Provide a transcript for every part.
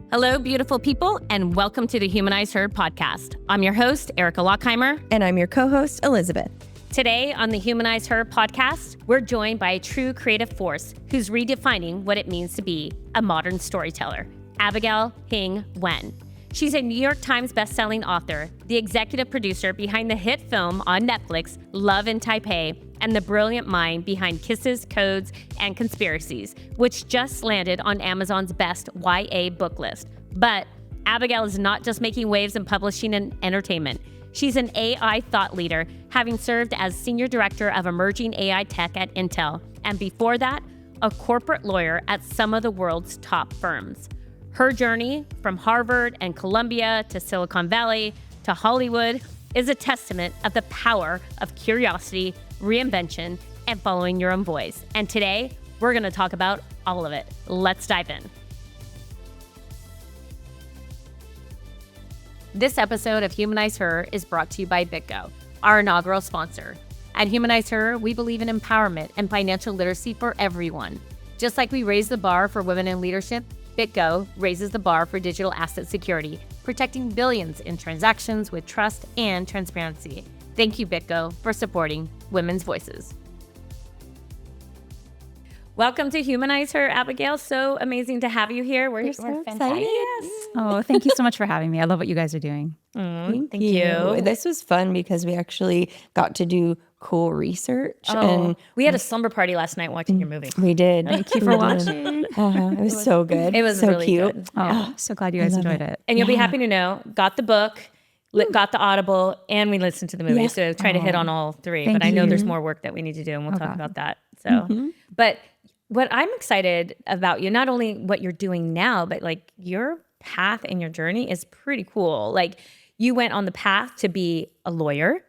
Hello, beautiful people, and welcome to the HumanizeHer podcast. I'm your host, Erica Lockheimer. And I'm your co-host, Elizabeth. Today on the HumanizeHer podcast, we're joined by a true creative force who's redefining what it means to be a modern storyteller, Abigail Hing Wen. She's a New York Times bestselling author, the executive producer behind the hit film on Netflix, Love in Taipei, and the brilliant mind behind Kisses, Codes, and Conspiracies, which just landed on Amazon's best YA book list. But Abigail is not just making waves in publishing and entertainment. She's an AI thought leader, having served as Senior Director of Emerging AI Tech at Intel, and before that, a corporate lawyer at some of the world's top firms. Her journey from Harvard and Columbia to Silicon Valley to Hollywood is a testament of the power of curiosity, reinvention, and following your own voice. And today, we're going to talk about all of it. Let's dive in. This episode of HumanizeHer is brought to you by BitGo, our inaugural sponsor. At HumanizeHer, we believe in empowerment and financial literacy for everyone. Just like we raise the bar for women in leadership, BitGo raises the bar for digital asset security, protecting billions in transactions with trust and transparency. Thank you, BitGo, for supporting women's voices. Welcome to HumanizeHer, Abigail. So amazing to have you here. We're so fantastic. Yes. Oh, thank you so much for having me. I love what you guys are doing. Thank you. This was fun because we actually got to do cool research. And we had a slumber party last night watching your movie. we did. Thank you for watching. It was so good. It was so really cute. good. Oh, so glad you guys enjoyed it. And you'll be happy to know, got the book, got the Audible, and we listened to the movie. Yeah. So try to hit on all three. Thank but I know you. there's more work that we need to do, and we'll talk about that. So, but what I'm excited about you, not only what you're doing now, but like your path and your journey is pretty cool. Like you went on the path to be a lawyer,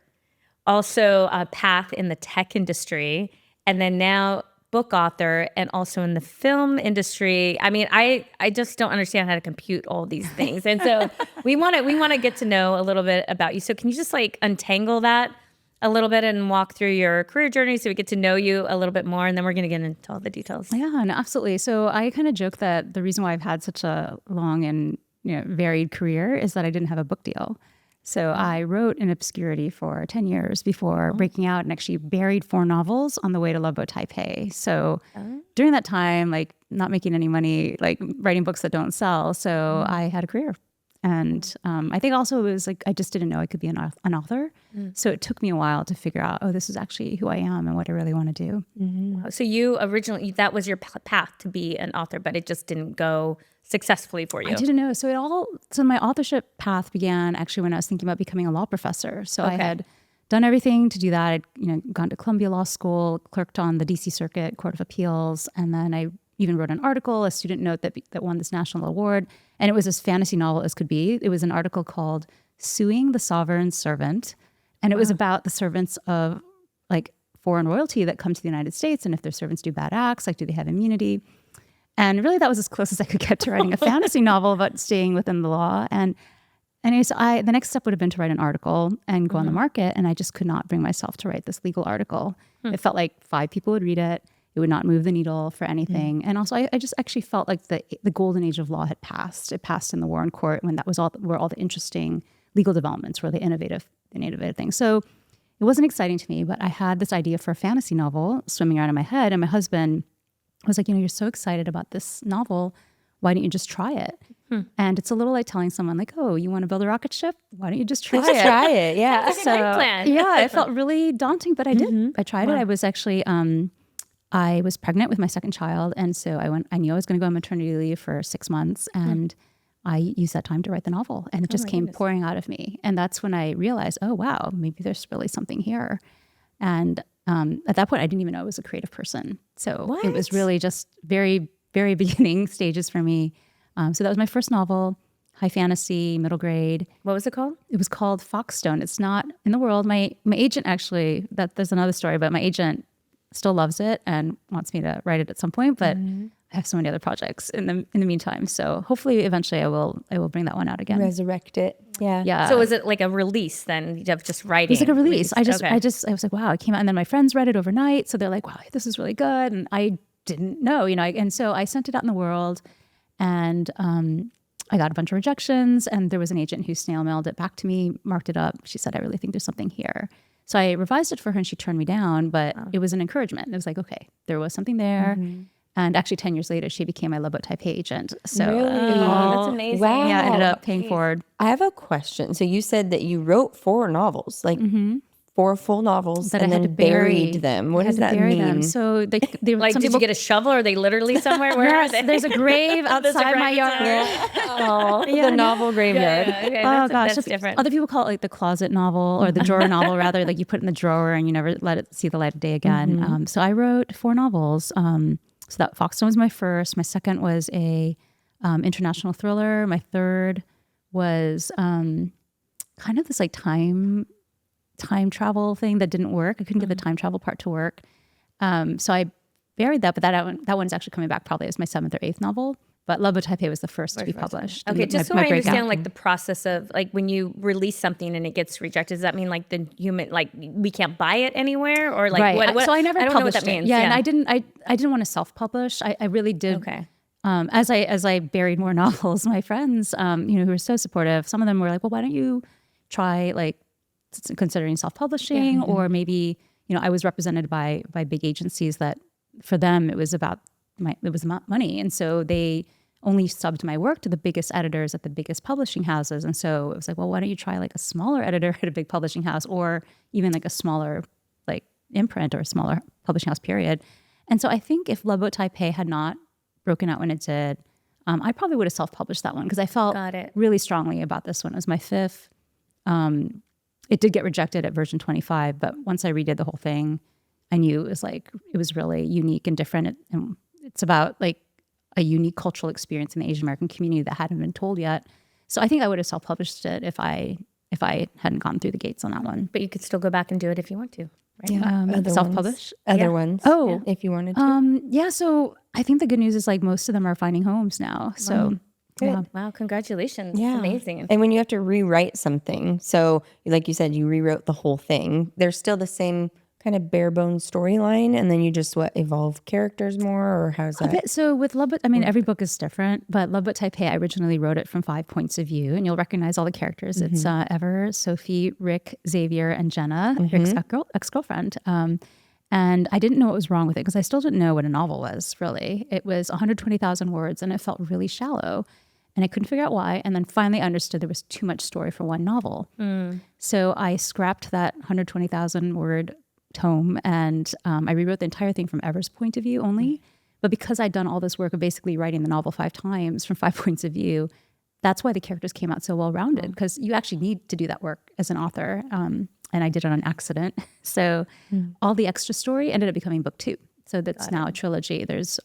also a path in the tech industry, and then now book author and also in the film industry. I mean, I just don't understand how to compute all these things. And so we want to get to know a little bit about you. So can you just like untangle that a little bit and walk through your career journey so we get to know you a little bit more, and then we're going to get into all the details. Yeah, no, absolutely. So I kind of joke that the reason why I've had such a long and varied career is that I didn't have a book deal. So I wrote in obscurity for 10 years before breaking out, and actually buried 4 novels on the way to Loveboat, Taipei. So during that time, like not making any money, like writing books that don't sell. So I had a career. And I think also it was like, I just didn't know I could be an author. So it took me a while to figure out, oh, this is actually who I am and what I really want to do. So you originally, that was your path to be an author, but it just didn't go successfully for you. I didn't know. So my authorship path began actually when I was thinking about becoming a law professor. So I had done everything to do that. I'd gone to Columbia Law School, clerked on the DC Circuit Court of Appeals, and then I even wrote an article, a student note that won this national award. And it was as fantasy novel as could be. It was an article called Suing the Sovereign Servant. And it was about the servants of like foreign royalty that come to the United States. And if their servants do bad acts, like do they have immunity? And really that was as close as I could get to writing a fantasy novel about staying within the law. And anyway, so the next step would have been to write an article and go on the market. And I just could not bring myself to write this legal article. It felt like 5 people would read it. It would not move the needle for anything. And also I just actually felt like the golden age of law had passed. It passed in the War in Court when that was where all the interesting legal developments were, the innovative things. So it wasn't exciting to me, but I had this idea for a fantasy novel swimming around in my head. And my husband was like, you're so excited about this novel. Why don't you just try it? And it's a little like telling someone like, oh, you want to build a rocket ship? Why don't you just try it? Try it. Yeah. That's a great plan. Yeah, it felt really daunting, but I did. I tried it. I was actually... I was pregnant with my second child, and so I knew I was going to go on maternity leave for 6 months, and I used that time to write the novel, and it just came pouring out of me. And that's when I realized, oh, wow, maybe there's really something here. And at that point, I didn't even know I was a creative person. So it was really just very, very beginning stages for me. So that was my first novel, high fantasy, middle grade. What was it called? It was called Foxstone. It's not in the world. My agent actually, there's another story, but my agent still loves it and wants me to write it at some point, but I have so many other projects in the meantime. So hopefully eventually I will bring that one out again. Resurrect it. Yeah. Yeah. So was it like a release then of just writing? It was like a release. I was like, wow, it came out. And then my friends read it overnight. So they're like, wow, this is really good. And I didn't know, and so I sent it out in the world, and I got a bunch of rejections, and there was an agent who snail mailed it back to me, marked it up. She said, I really think there's something here. So I revised it for her and she turned me down, but it was an encouragement. It was like, okay, there was something there. And actually 10 years later, she became my Loveboat Taipei agent. So that's amazing. Wow. yeah, I ended up paying forward. I have a question. So you said that you wrote 4 novels, like 4 full novels, That and I had then to bury. buried them. What I had does to that bury mean? them. So they Like, some did people, you get a shovel? Or are they literally somewhere? Where are yes, they? there's a grave There's a outside my grave yard. outside. The novel graveyard. Yeah, okay, Oh gosh, that's so different. Other people call it like the closet novel or the drawer novel, rather. Like you put it in the drawer and you never let it see the light of day again. So I wrote 4 novels. So that Foxstone was my first. My second was a international thriller. My third was kind of this like time travel thing that didn't work. I couldn't get the time travel part to work. So I buried that, but that one's actually coming back probably as my 7th or 8th novel. But Loveboat Taipei was the first to be published. Okay, And just so my I understand, breakout. like the process of like when you release something and it gets rejected, does that mean like the human, like we can't buy it anywhere, or like right. what? So I never I don't know what published that means. it. Yeah, and I didn't want to self-publish. I really did. Okay. As I buried more novels, my friends, who were so supportive, some of them were like, well, why don't you try like considering self-publishing, or maybe, I was represented by big agencies that for them, it was about money. And so they only subbed my work to the biggest editors at the biggest publishing houses. And so it was like, well, why don't you try like a smaller editor at a big publishing house, or even like a smaller like imprint or a smaller publishing house, period. And so I think if Loveboat Taipei had not broken out when it did, I probably would have self-published that one, because I felt really strongly about this one. It was my 5th. It did get rejected at version 25, but once I redid the whole thing, I knew it was really unique and different. And it's about like a unique cultural experience in the Asian American community that hadn't been told yet. So I think I would have self-published it if I hadn't gone through the gates on that one. But you could still go back and do it if you want to, right? Yeah. Self-publish? Other ones. Oh. If you wanted to. Yeah, so I think the good news is like most of them are finding homes now. So yeah. Wow, congratulations. Yeah. It's amazing. And when you have to rewrite something, so like you said, you rewrote the whole thing, there's still the same kind of bare bones storyline, and then you just evolve characters more, or how's that? A bit. So with Loveboat, I mean, every book is different, but Loveboat Taipei, I originally wrote it from 5 points of view, and you'll recognize all the characters. It's Ever, Sophie, Rick, Xavier, and Jenna, Rick's ex-girlfriend. And I didn't know what was wrong with it, because I still didn't know what a novel was, really. It was 120,000 words, and it felt really shallow. And I couldn't figure out why. And then finally I understood there was too much story for one novel. So I scrapped that 120,000 word tome, and I rewrote the entire thing from Ever's point of view only. But because I'd done all this work of basically writing the novel 5 times from 5 points of view, that's why the characters came out so well-rounded, because you actually need to do that work as an author. And I did it on accident. So all the extra story ended up becoming book 2. So that's now a trilogy. There's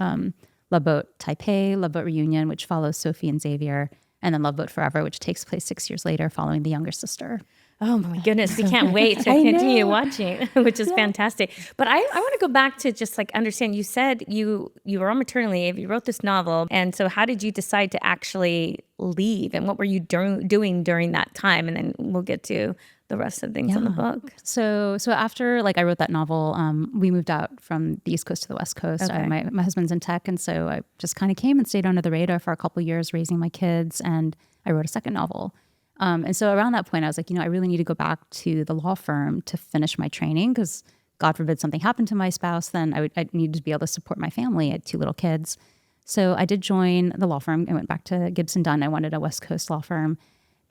Loveboat Taipei, Loveboat Reunion, which follows Sophie and Xavier, and then Loveboat Forever, which takes place 6 years later following the younger sister. Oh my goodness, we can't wait to continue watching, which is fantastic. But I want to go back to just like understand, you said you were on maternity leave, you wrote this novel. And so how did you decide to actually leave, and what were you doing during that time? And then we'll get to the rest of the things in the book. So after like I wrote that novel, we moved out from the East Coast to the West Coast. Okay. My husband's in tech, and so I just kind of came and stayed under the radar for a couple of years raising my kids, and I wrote a second novel. And so around that point, I was like, I really need to go back to the law firm to finish my training, because God forbid something happened to my spouse, then I needed to be able to support my family. I had 2 little kids. So I did join the law firm. I went back to Gibson Dunn. I wanted a West Coast law firm.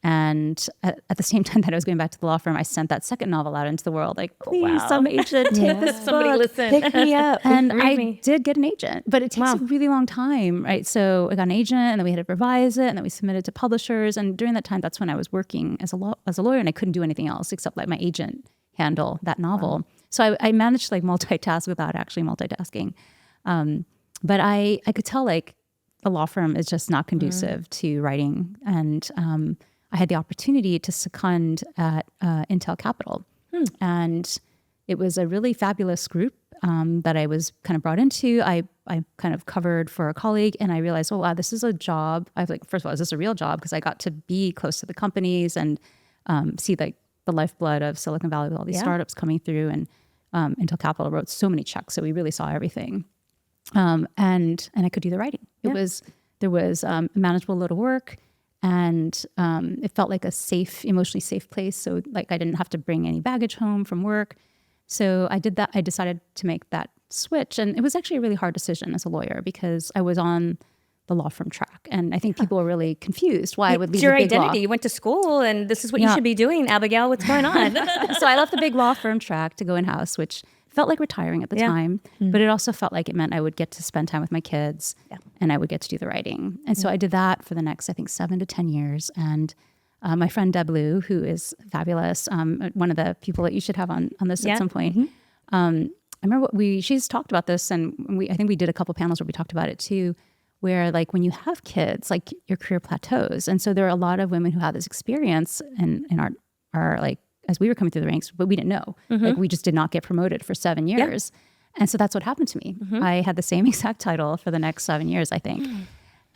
And at the same time that I was going back to the law firm, I sent that second novel out into the world. Like, please, some agent, take this Somebody book. listen. Pick me up. And Read I me. did get an agent, but it takes a really long time, right? So I got an agent, and then we had to revise it, and then we submitted to publishers. And during that time, that's when I was working as a lawyer, and I couldn't do anything else except let my agent handle that novel. So I managed to like multitask without actually multitasking. But I could tell like the law firm is just not conducive to writing. And I had the opportunity to second at Intel Capital. And it was a really fabulous group that I was kind of brought into. I kind of covered for a colleague, and I realized, oh, wow, this is a job. I was like, first of all, is this a real job? Because I got to be close to the companies and see like the lifeblood of Silicon Valley with all these startups coming through. And Intel Capital wrote so many checks, so we really saw everything. And I could do the writing. There was a manageable load of work. And it felt like a safe, emotionally safe place. So like I didn't have to bring any baggage home from work. So I did that. I decided to make that switch. And it was actually a really hard decision as a lawyer because I was on the law firm track. And I think people were really confused why I would leave It's your the big identity. law. You went to school and this is what you should be doing, Abigail. What's going on? So I left the big law firm track to go in-house, which felt like retiring at the time, but it also felt like it meant I would get to spend time with my kids and I would get to do the writing. And so I did that for the next, I think, 7 to 10 years. And my friend Deb Liu, who is fabulous, one of the people that you should have on this at some point. I remember she's talked about this, and I think we did a couple panels where we talked about it too, where like when you have kids, like your career plateaus. And so there are a lot of women who have this experience and are like, as we were coming through the ranks, but we didn't know. Like we just did not get promoted for 7 years. And so that's what happened to me. I had the same exact title for the next 7 years, I think.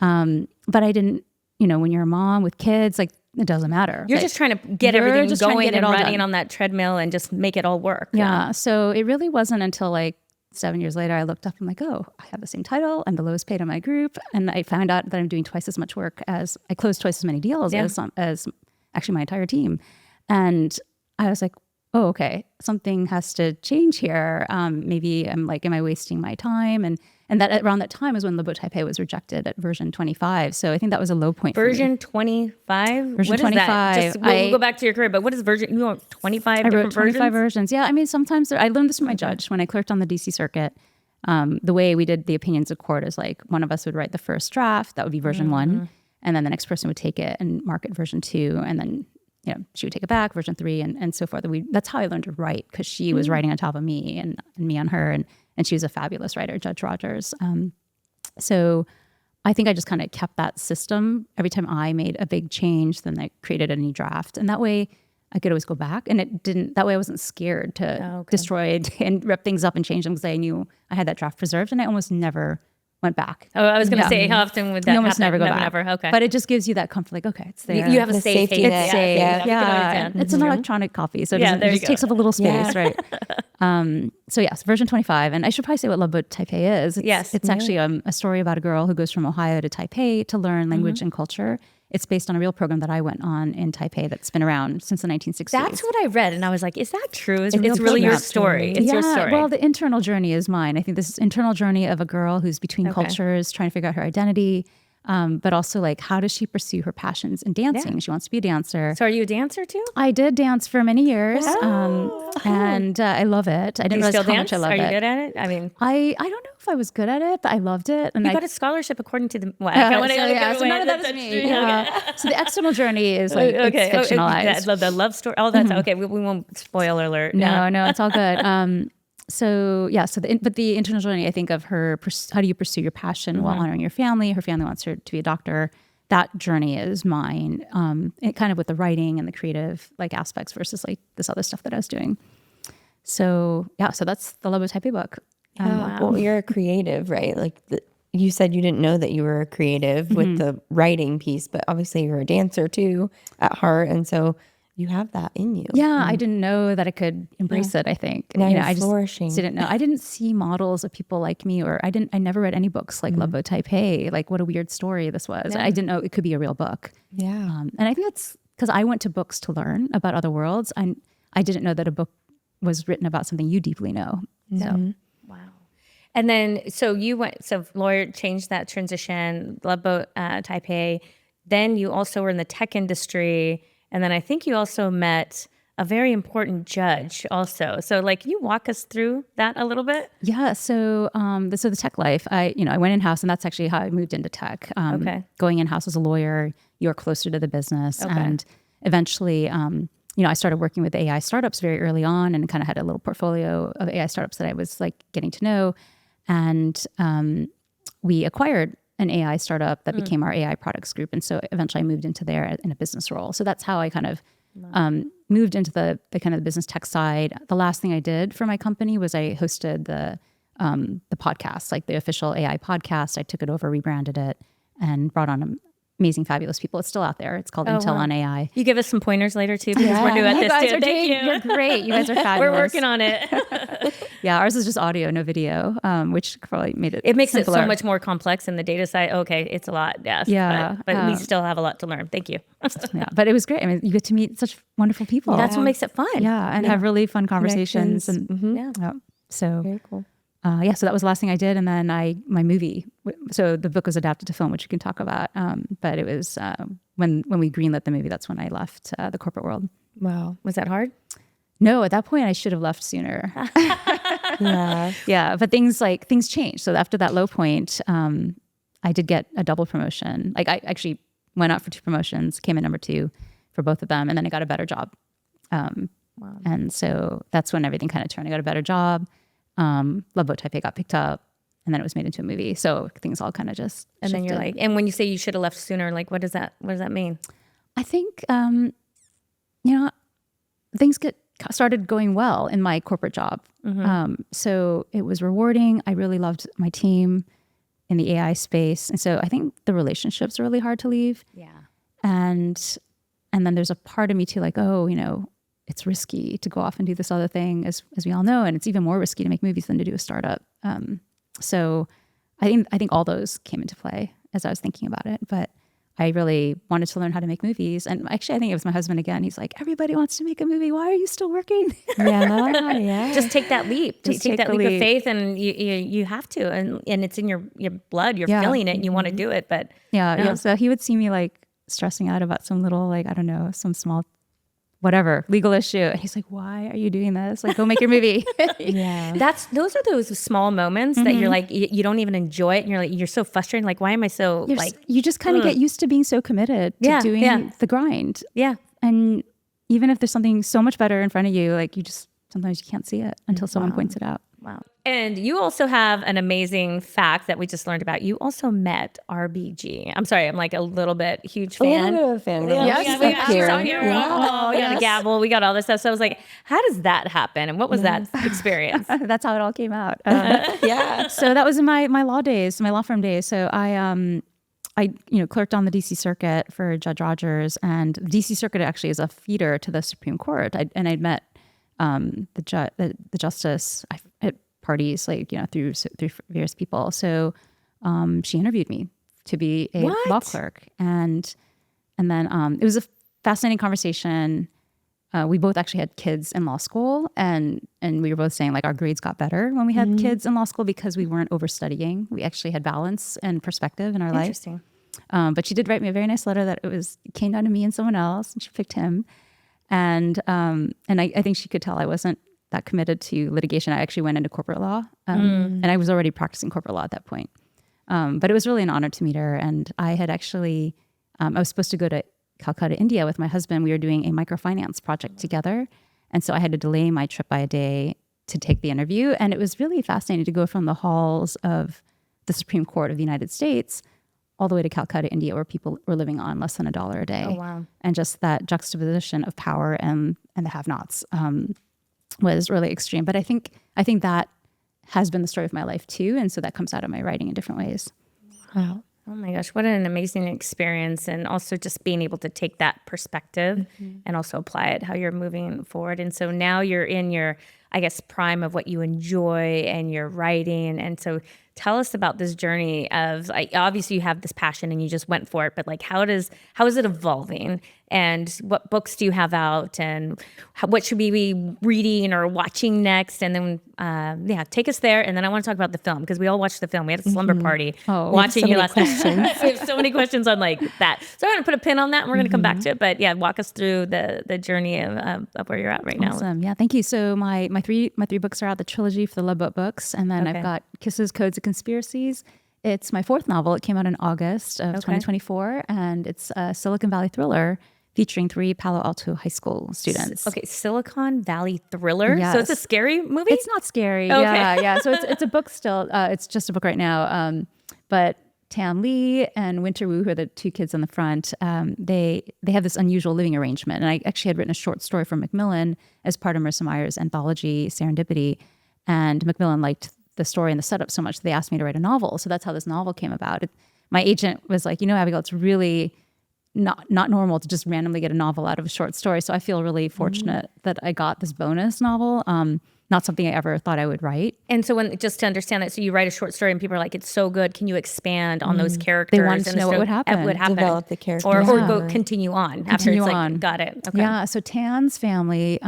But I didn't, when you're a mom with kids, like it doesn't matter. You're like, just trying to get everything going and running done. on that treadmill and just make it all work. Yeah. So it really wasn't until like 7 years later, I looked up and I'm like, oh, I have the same title. I'm the lowest paid in my group. And I found out that I'm doing twice as much work I closed twice as many deals as actually my entire team. And I was like, oh, okay, something has to change here. Maybe am I wasting my time? And that around that time is when Loveboat Taipei was rejected at version 25. So I think that was a low point for me. Version 25? Version what 25. Is that? We'll go back to your career, but what is version? You want 25 I different wrote 25 versions? versions. Yeah, I mean, sometimes I learned this from my judge when I clerked on the DC circuit. The way we did the opinions of court is like one of us would write the first draft, that would be version 1, and then the next person would take it and mark it version 2, and then she would take it back, version 3, and so forth. That's how I learned to write, because she was writing on top of me and me on her, and she was a fabulous writer, Judge Rogers. So I think I just kind of kept that system. Every time I made a big change, then I created a new draft, and that way I could always go back. And that way I wasn't scared to destroy it and rip things up and change them, because I knew I had that draft preserved, and I almost never went back. Oh, I was going to say, how often would that you almost happen? never go back. Never. Okay. But it just gives you that comfort, like, okay, it's there. You have a The safe safety haven. net. It's safe. Yeah. It's an electronic copy, so it there you just go. takes up a little space, Yeah. right? So yes, version 25. And I should probably say what Loveboat Taipei is. It's actually a story about a girl who goes from Ohio to Taipei to learn language and culture. It's based on a real program that I went on in Taipei that's been around since the 1960s. That's what I read, and I was like, is that true? It's real really your program. story. It's your story. Well, the internal journey is mine. I think this is internal journey of a girl who's between cultures, trying to figure out her identity, but also like, how does she pursue her passions in dancing? Yeah. She wants to be a dancer. So are you a dancer too? I did dance for many years, and I love it. I didn't realize how much I love it. Are you good at it? I mean, I don't know if I was good at it, but I loved it. And you got a scholarship according to the. Well, so none of that is me. So the external journey is like it's fictionalized. I love the love story. Oh, that's okay. We won't spoiler alert. No, it's all good. But the internal journey, I think, of her, how do you pursue your passion while honoring your family? Her family wants her to be a doctor. That journey is mine. It kind of with the writing and the creative aspects versus like this other stuff that I was doing. So that's the Loveboat Taipei book. Well, you're a creative, right? Like you said, you didn't know that you were a creative with the writing piece, but obviously you're a dancer too at heart, and so you have that in you. Yeah, I didn't know that I could embrace it. I think now you're I flourishing. Just didn't know. I didn't see models of people like me, or I never read any books like Loveboat Taipei. Like, what a weird story this was. I didn't know it could be a real book. Yeah, and I think that's because I went to books to learn about other worlds, and I didn't know that a book was written about something you deeply know. So. Wow. And then, lawyer changed that transition, Loveboat Taipei. Then you also were in the tech industry. And then I think you also met a very important judge also. So can you walk us through that a little bit? Yeah. So, the tech life, I went in-house, and that's actually how I moved into tech. Going in-house as a lawyer, you're closer to the business. Okay. And eventually, I started working with AI startups very early on, and kind of had a little portfolio of AI startups that I was getting to know. And we acquired an AI startup that became our AI products group. And so eventually I moved into there in a business role. So that's how I kind of moved into the kind of the business tech side. The last thing I did for my company was I hosted the podcast, the official AI podcast. I took it over, rebranded it, and brought on amazing, fabulous people. It's still out there. It's called Intel on AI. You give us some pointers later too, because we're new at this too. Thank you. You're great. You guys are fabulous. We're working on it. Yeah, ours is just audio, no video, which probably made it. It makes simpler. it so much more complex in the data side. Okay, it's a lot. Yes. Yeah, but we still have a lot to learn. Thank you. Yeah, but it was great. I mean, you get to meet such wonderful people. That's what makes it fun. Yeah, and have really fun conversations. And so Very cool. so that was the last thing I did, and then my movie. So the book was adapted to film, which we can talk about. But it was when we greenlit the movie. That's when I left the corporate world. Wow. Was that hard? No, at that point I should have left sooner. Yeah, but things changed. So after that low point, I did get a double promotion. Like I actually went out for 2 promotions, came in number 2 for both of them, and then I got a better job. And so that's when everything kind of turned. I got a better job. Loveboat Taipei got picked up, and then it was made into a movie. So things all kind of just And shifted. then you're like, and when you say you should have left sooner, like what does that mean? I think things started going well in my corporate job. So it was rewarding. I really loved my team in the AI space, and so I think the relationships are really hard to leave. Yeah. And then there's a part of me too, like, it's risky to go off and do this other thing, as we all know, and it's even more risky to make movies than to do a startup. So I think all those came into play as I was thinking about it. But I really wanted to learn how to make movies, and actually, I think it was my husband again. He's like, "Everybody wants to make a movie. Why are you still working?" Yeah. Just take that leap. Just Take that the leap of leap. faith, and you have to, and it's in your blood. You're feeling it, and you want to do it. But Yeah. So he would see me like stressing out about some little, like, I don't know, some small whatever legal issue, and he's like, "Why are you doing this? Like, go make your movie." Yeah. those are those small moments that you're like, you don't even enjoy it, and you're so frustrated. Like, why am I so You just kind of get used to being so committed to doing the grind. Yeah. And even if there's something so much better in front of you, like sometimes you can't see it until someone points it out. Wow. And you also have an amazing fact that we just learned about. You also met RBG. I'm sorry, I'm like a little bit huge fan. A little bit of a fan. Yeah, we got Up here. Oh, we got the gavel. We got all this stuff. So I was like, how does that happen? And what was that experience? That's how it all came out. Yeah. So that was in my law days, my law firm days. So I clerked on the DC Circuit for Judge Rogers, and the DC Circuit actually is a feeder to the Supreme Court. I'd met the justice at parties, through various people. So she interviewed me to be a law clerk, and then it was a fascinating conversation. We both actually had kids in law school, and we were both saying like our grades got better when we had kids in law school because we weren't overstudying. We actually had balance and perspective in our life. Interesting. But she did write me a very nice letter that it came down to me and someone else, and she picked him. And I think she could tell I wasn't that committed to litigation. I actually went into corporate law, and I was already practicing corporate law at that point. But it was really an honor to meet her. And I had actually, I was supposed to go to Calcutta, India with my husband. We were doing a microfinance project together. And so I had to delay my trip by a day to take the interview. And it was really fascinating to go from the halls of the Supreme Court of the United States all the way to Calcutta, India, where people were living on less than $1 a day. Oh, wow. And just that juxtaposition of power and the have-nots was really extreme. But I think that has been the story of my life too. And so that comes out of my writing in different ways. Wow. Oh my gosh, what an amazing experience. And also just being able to take that perspective and also apply it how you're moving forward. And so now you're in your, I guess, prime of what you enjoy and your writing. And so tell us about this journey of, like, obviously you have this passion and you just went for it, but like, how is it evolving? And what books do you have out? And what should we be reading or watching next? And then, take us there. And then I want to talk about the film, because we all watched the film. We had a slumber party watching you last night. We have so many questions on like that. So I'm going to put a pin on that and we're going to come back to it. But yeah, walk us through the journey of where you're at right now. Awesome. Yeah, thank you. So my three books are out, the trilogy for the Loveboat books. And then I've got Kisses, Codes, and Conspiracies. It's my 4th novel. It came out in August of 2024. And it's a Silicon Valley thriller featuring 3 Palo Alto high school students. Okay, Silicon Valley thriller. Yes. So it's a scary movie? It's not scary. Okay. Yeah. So it's a book still. It's just a book right now. But Tam Lee and Winter Wu, who are the 2 kids on the front, they have this unusual living arrangement. And I actually had written a short story for Macmillan as part of Marissa Meyer's anthology, Serendipity. And Macmillan liked the story and the setup so much that they asked me to write a novel. So that's how this novel came about. my agent was like, Abigail, it's really not normal to just randomly get a novel out of a short story. So I feel really fortunate that I got this bonus novel. Not something I ever thought I would write. And so just to understand that, so you write a short story and people are like, it's so good. Can you expand on those characters? They wanted to know what would happen. Develop the character. Or go continue on after it's like, got it. Okay. Yeah. So Tan's family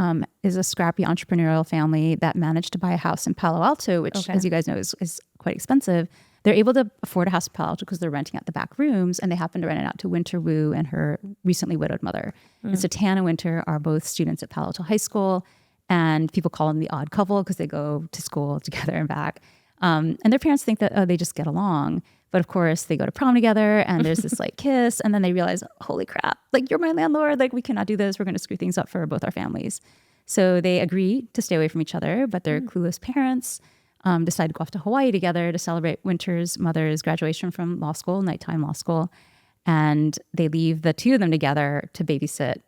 is a scrappy entrepreneurial family that managed to buy a house in Palo Alto, which, as you guys know, is quite expensive. They're able to afford a house in Palo Alto because they're renting out the back rooms, and they happen to rent it out to Winter Wu and her recently widowed mother. And so Tan and Winter are both students at Palo Alto High School. And people call them the odd couple because they go to school together and back. And their parents think that, they just get along. But of course, they go to prom together and there's this like kiss. And then they realize, holy crap, like you're my landlord. Like we cannot do this. We're going to screw things up for both our families. So they agree to stay away from each other. But their clueless parents decide to go off to Hawaii together to celebrate Winter's mother's graduation from law school, nighttime law school. And they leave the two of them together to babysit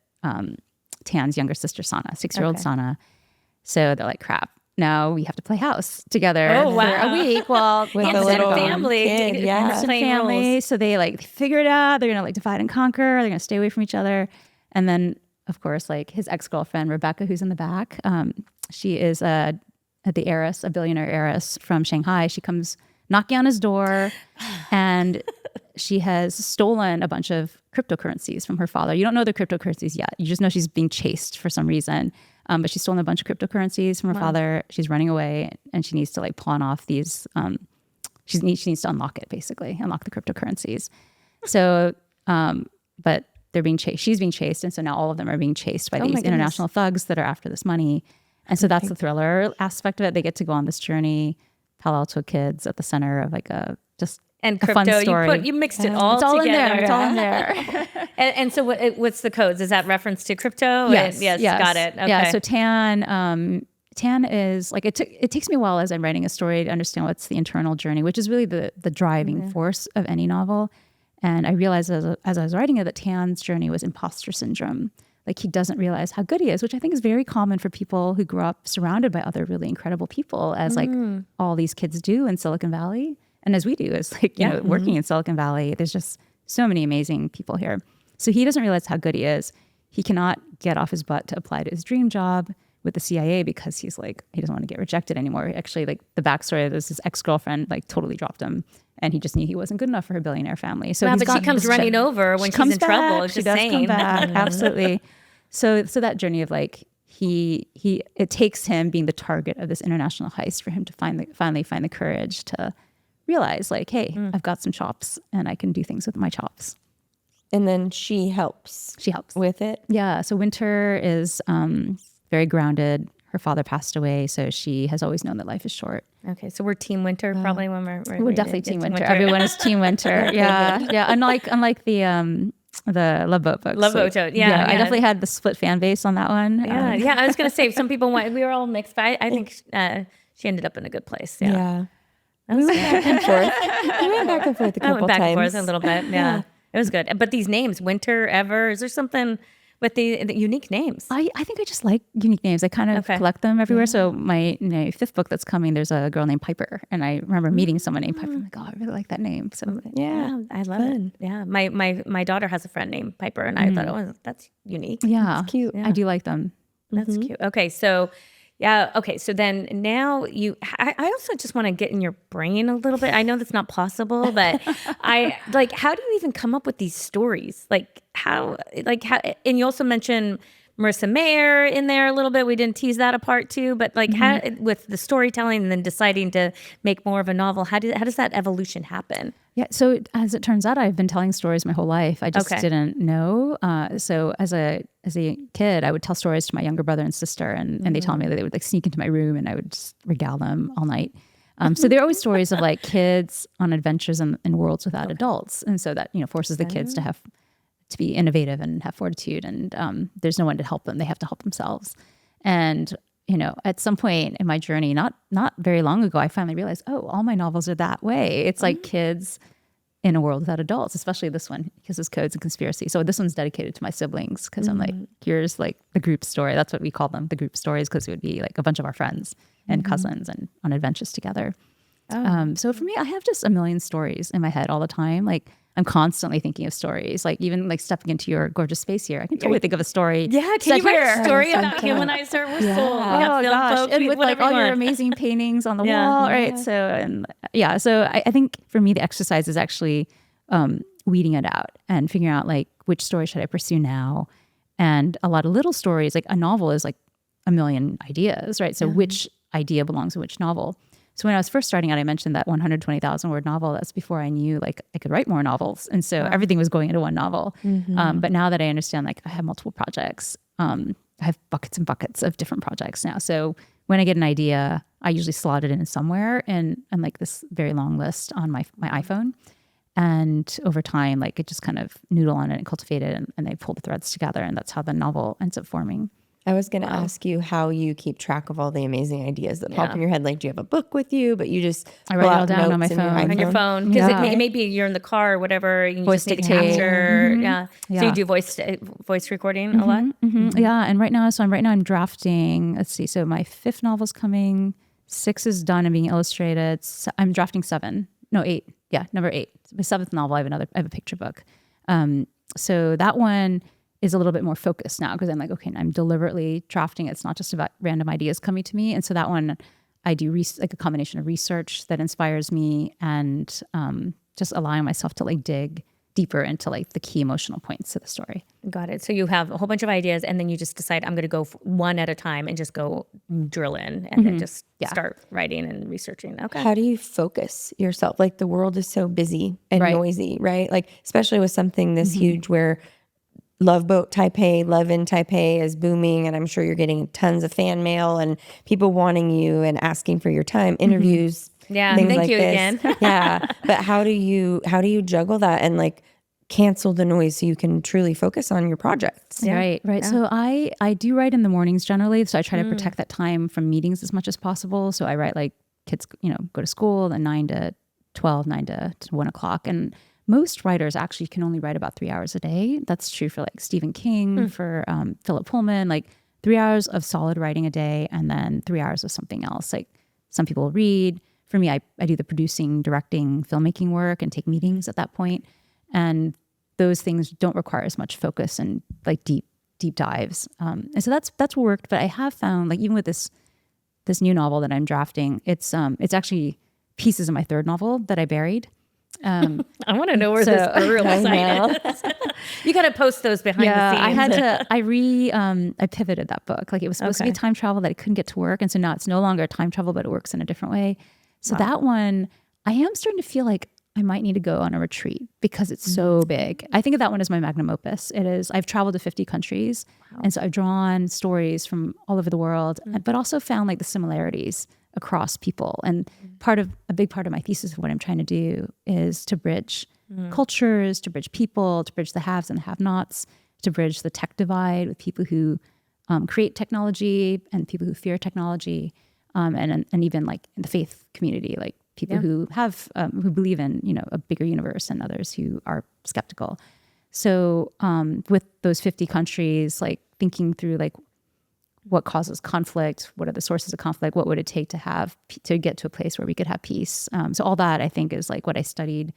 Tan's younger sister, Sana, 6-year-old Sana. So they're like, crap, now we have to play house together for a week. Well, with a little family. Kid, yeah. Family. So they like figure it out. They're going to like divide and conquer. They're going to stay away from each other. And then, of course, like his ex-girlfriend, Rebecca, who's in the back, she is the heiress, a billionaire heiress from Shanghai. She comes knocking on his door and she has stolen a bunch of cryptocurrencies from her father. You don't know the cryptocurrencies yet. You just know she's being chased for some reason. But she's stolen a bunch of cryptocurrencies from her father. She's running away and she needs to like pawn off these. She needs to unlock it, basically, unlock the cryptocurrencies. So, but they're being chased. She's being chased. And so now all of them are being chased by these international thugs that are after this money. And so that's the thriller aspect of it. They get to go on this journey. Palo Alto kids at the center of like a crypto. Fun story. You mixed it all it's all together. in there. It's all in there. and so what's the codes? Is that reference to crypto? Yes. Got it. Okay. Yeah. So Tan is like, it takes me a while as I'm writing a story to understand what's the internal journey, which is really the driving force of any novel. And I realized as I was writing it that Tan's journey was imposter syndrome. Like he doesn't realize how good he is, which I think is very common for people who grew up surrounded by other really incredible people, as like all these kids do in Silicon Valley. And as we do, as like, you know, working in Silicon Valley, there's just so many amazing people here. So he doesn't realize how good he is. He cannot get off his butt to apply to his dream job with the CIA because he's like, he doesn't want to get rejected anymore. Actually, like the backstory of this, his ex-girlfriend like totally dropped him. And he just knew he wasn't good enough for her billionaire family. So but she comes running over when she's in trouble. She does come back, absolutely. So that journey of like, it takes him being the target of this international heist for him to finally find the courage to realize like, hey, I've got some chops and I can do things with my chops. And then she helps with it. Yeah. So Winter is very grounded. Her father passed away, so she has always known that life is short. Okay, so we're Team Winter probably when we're definitely Team Winter. Everyone is Team Winter. Yeah. Unlike the Loveboat books. Loveboat, yeah. I definitely had the split fan base on that one. Yeah. I was gonna say some people we were all mixed, but I think she ended up in a good place. Yeah. We went back and forth. We went back and forth a couple times. Back and forth a little bit. Yeah. It was good. But these names, Winter, Ever, is there something with the unique names? I think I just like unique names. I kind of collect them everywhere. So my fifth book that's coming, there's a girl named Piper. And I remember meeting someone named Piper. I'm like, oh, I really like that name. So yeah, I love it. Yeah. My daughter has a friend named Piper and I thought, oh, that's unique. Yeah. That's cute. Yeah. I do like them. That's cute. Okay. So yeah. Okay. So then now I also just want to get in your brain a little bit. I know that's not possible, but how do you even come up with these stories? How, and you also mentioned Marissa Mayer in there a little bit. We didn't tease that apart too, but how, with the storytelling and then deciding to make more of a novel, how does that evolution happen? Yeah. So as it turns out, I've been telling stories my whole life. I just didn't know. So as a kid, I would tell stories to my younger brother and sister, and they tell me that they would sneak into my room and I would just regale them all night. So there are always stories of kids on adventures in worlds without adults, and so that forces the kids to be innovative and have fortitude, and there's no one to help them. They have to help themselves. And at some point in my journey, not very long ago, I finally realized, oh, all my novels are that way. It's like kids in a world without adults, especially this one, because it's codes and conspiracy. So this one's dedicated to my siblings, because I'm like, here's the group story. That's what we call them, the group stories, because it would be a bunch of our friends and cousins and on adventures together. So for me, I have just a million stories in my head all the time. Like I'm constantly thinking of stories. Like even like stepping into your gorgeous space here, I can totally think of a story. Yeah, can you write a story about HumanizeHer? We're sold. We got film folks, and with like all your amazing paintings on the wall, right? So so I think for me the exercise is actually weeding it out and figuring out like which story should I pursue now. And a lot of little stories, like a novel is like a million ideas, right? So which idea belongs in which novel? So when I was first starting out, I mentioned that 120,000 word novel. That's before I knew like I could write more novels. And so everything was going into one novel. But now that I understand, like I have multiple projects, I have buckets and buckets of different projects now. So when I get an idea, I usually slot it in somewhere and like this very long list on my iPhone. And over time, like it just kind of noodle on it and cultivate it and they pull the threads together. And that's how the novel ends up forming. I was going to ask you how you keep track of all the amazing ideas that pop in your head. Like, do you have a book with you? But you just I write it all down on my phone. On your phone, because it may be you're in the car or whatever. You voice just need to capture. So you do voice recording a lot. Yeah, and right now I'm drafting. Let's see. So my 5th novel's coming. 6 is done and being illustrated. I'm drafting 7. No, 8. Yeah, number 8. My 7th novel. I have a picture book. So that one is a little bit more focused now because I'm like, okay, I'm deliberately drafting. It's not just about random ideas coming to me. And so that one, I do like a combination of research that inspires me and just allowing myself to like dig deeper into like the key emotional points of the story. Got it. So you have a whole bunch of ideas and then you just decide I'm going to go one at a time and just go drill in and then just start writing and researching. Okay. How do you focus yourself? Like the world is so busy and noisy, right? Like especially with something this huge where Loveboat Taipei, Love in Taipei is booming, and I'm sure you're getting tons of fan mail and people wanting you and asking for your time, interviews, things thank like you this. Again. But how do you juggle that and like cancel the noise so you can truly focus on your projects? Right. Yeah. So I do write in the mornings generally, so I try to protect that time from meetings as much as possible. So I write like kids, go to school, then 9 to 12, 9 to 1 o'clock, and most writers actually can only write about 3 hours a day. That's true for like Stephen King, for Philip Pullman, like 3 hours of solid writing a day and then 3 hours of something else. Like some people read. For me, I do the producing, directing, filmmaking work and take meetings at that point. And those things don't require as much focus and like deep dives. And so that's worked. But I have found like even with this new novel that I'm drafting, it's actually pieces of my 3rd novel that I buried. I want to know where this real site is. You got to post those behind the scenes. I had to. I pivoted that book. Like it was supposed to be time travel that I couldn't get to work, and so now it's no longer time travel, but it works in a different way. So that one, I am starting to feel like I might need to go on a retreat because it's so big. I think of that one as my magnum opus. It is. I've traveled to 50 countries, and so I've drawn stories from all over the world, but also found like the similarities across people. And a big part of my thesis of what I'm trying to do is to bridge cultures, to bridge people, to bridge the haves and the have-nots, to bridge the tech divide with people who create technology and people who fear technology, and even like in the faith community, like people who have who believe in a bigger universe and others who are skeptical. So with those 50 countries, like thinking through like what causes conflict, what are the sources of conflict, what would it take to get to a place where we could have peace. So all that I think is like what I studied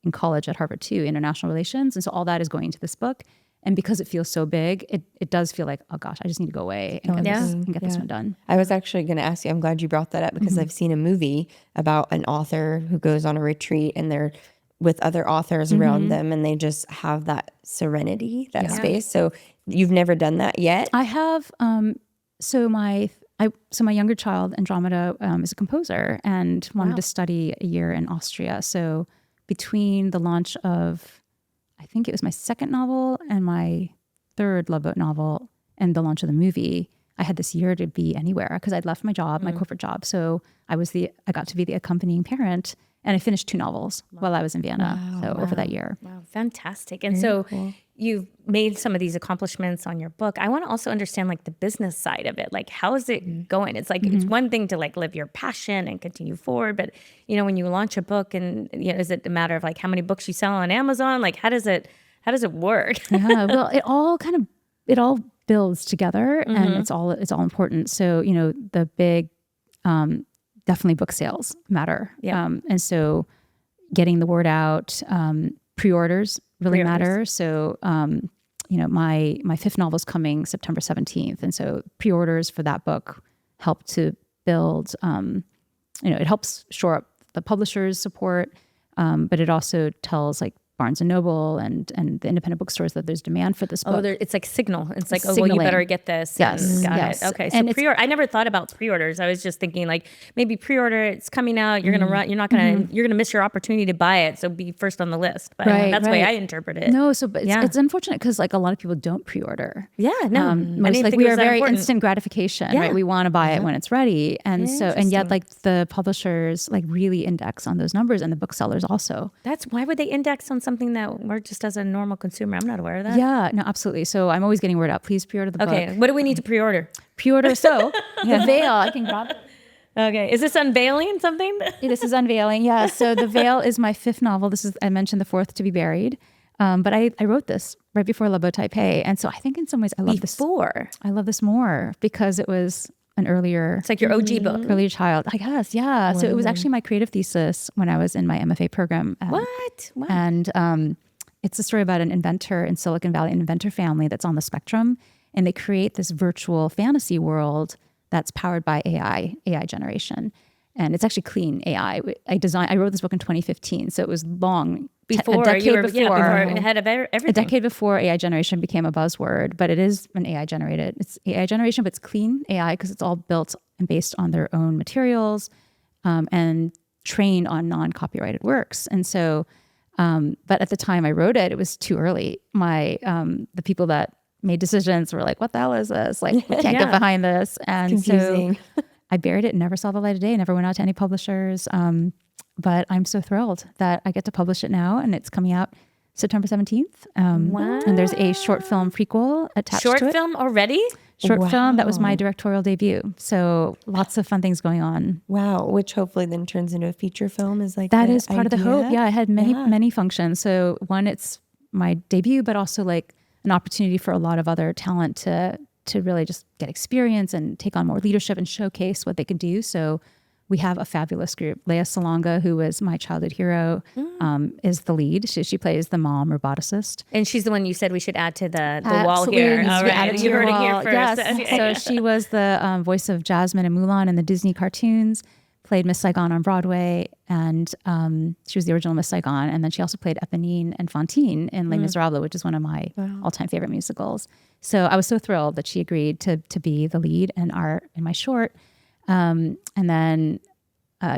in college at Harvard too, international relations. And so all that is going into this book. And because it feels so big, it does feel like, oh gosh, I just need to go away and get this one done. I was actually going to ask you, I'm glad you brought that up because I've seen a movie about an author who goes on a retreat and they're with other authors around them and they just have that serenity, that space. So you've never done that yet? I have. So my younger child, Andromeda, is a composer and wanted to study a year in Austria. So between the launch of, I think it was my 2nd novel and my 3rd Loveboat novel and the launch of the movie, I had this year to be anywhere because I'd left my job, my corporate job. So I got to be the accompanying parent. And I finished 2 novels while I was in Vienna, over that year. Wow, fantastic. And so you've made some of these accomplishments on your book. I want to also understand like the business side of it. Like how is it going? It's like it's one thing to like live your passion and continue forward, but when you launch a book and is it a matter of like how many books you sell on Amazon? Like how does it work? Yeah, well, it all builds together and it's all important. So, the big definitely book sales matter. Yeah. And so getting the word out, pre-orders really matter. So, my fifth novel is coming September 17th. And so pre-orders for that book help to build, it helps shore up the publisher's support, but it also tells like Barnes and Noble and the independent bookstores that there's demand for this book. Oh, it's like signal. It's like, Signaling. well, you better get this. Yes. Got yes. it. Okay. So pre-order. I never thought about pre-orders. I was just thinking like maybe pre-order. It's coming out. You're gonna run. You're not gonna. You're gonna miss your opportunity to buy it. So be first on the list. But that's the way I interpret it. No. So, but it's unfortunate because like a lot of people don't pre-order. Yeah. No. Most like we are very instant gratification. Right. We want to buy it when it's ready, and yet like the publishers like really index on those numbers, and the booksellers also. Why would they index on something that we're just as a normal consumer? I'm not aware of that. Yeah, no, absolutely. So I'm always getting word out. Please pre-order the book. Okay, what do we need to pre-order? Pre-order. So the Vale, I can grab it. Okay, is this unveiling something? This is unveiling. Yeah. So the Vale is my fifth novel. This is, I mentioned, the fourth to be buried. But I wrote this right before Loveboat Taipei, and so I think in some ways I love this. I love this more because it was an earlier. It's like your OG book. Earlier child, I guess. Yeah. Wow. So it was actually my creative thesis when I was in my MFA program. What? And it's a story about an inventor in Silicon Valley, an inventor family that's on the spectrum, and they create this virtual fantasy world that's powered by AI generation. And it's actually clean AI. I wrote this book in 2015, so it was long before a decade before ahead of everything. A decade before AI generation became a buzzword, but it is an AI generated. It's AI generation, but it's clean AI because it's all built and based on their own materials and trained on non-copyrighted works. And so, but at the time I wrote it, it was too early. The people that made decisions were like, "What the hell is this? Like, we can't get behind this." And confusing. So I buried it and never saw the light of day, never went out to any publishers. But I'm so thrilled that I get to publish it now, and it's coming out September 17th. Wow. And there's a short film prequel attached to it. Short film already? Short film. That was my directorial debut. So lots of fun things going on. Wow. Which hopefully then turns into a feature film is like that is part of the hope. Yeah, I had many functions. So one, it's my debut, but also like an opportunity for a lot of other talent to really just get experience and take on more leadership and showcase what they can do. So we have a fabulous group. Leia Salonga, who was my childhood hero, is the lead. She plays the mom roboticist. And she's the one you said we should add to the wall here. All right, you heard it here first. Yes. So she was the voice of Jasmine and Mulan in the Disney cartoons, played Miss Saigon on Broadway, and she was the original Miss Saigon. And then she also played Eponine and Fantine in Les Miserables, which is one of my all-time favorite musicals. So I was so thrilled that she agreed to be the lead in my short. And then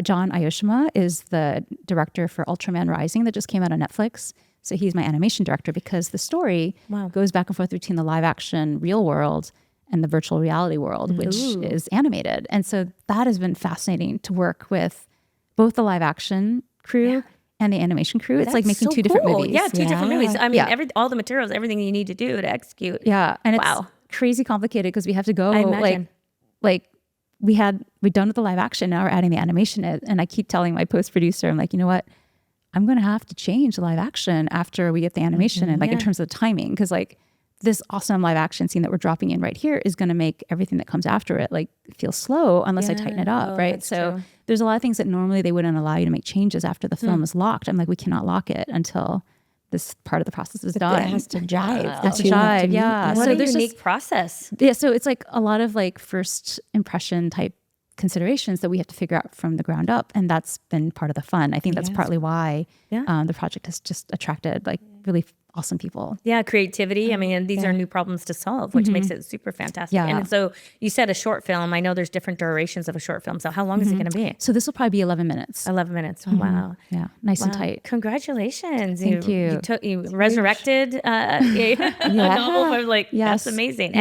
John Ayoshima is the director for Ultraman Rising that just came out on Netflix. So he's my animation director because the story goes back and forth between the live action real world and the virtual reality world, which is animated. And so that has been fascinating to work with both the live action crew and the animation crew. It's like making two different movies. Yeah, two different movies. I mean, all the materials, everything you need to do to execute. Yeah. And it's crazy complicated because we have to go like we're done with the live action. Now we're adding the animation. And I keep telling my post producer, I'm like, you know what? I'm going to have to change the live action after we get the animation and in terms of the timing. Because like this awesome live action scene that we're dropping in right here is going to make everything that comes after it like feel slow unless I tighten it up. Right. So there's a lot of things that normally they wouldn't allow you to make changes after the film is locked. I'm like, we cannot lock it until this part of the process is done. It has to jive. It has to jive, yeah. What a unique process. Yeah, so it's like a lot of like first impression type considerations that we have to figure out from the ground up. And that's been part of the fun. I think that's partly why the project has just attracted like really awesome people. Yeah, creativity. I mean, and these are new problems to solve, which makes it super fantastic. Yeah. And so you said a short film. I know there's different durations of a short film. So how long is it going to be? So this will probably be 11 minutes. 11 minutes. Wow. Yeah, nice and tight. Congratulations. Thank you. You resurrected a novel from that's amazing.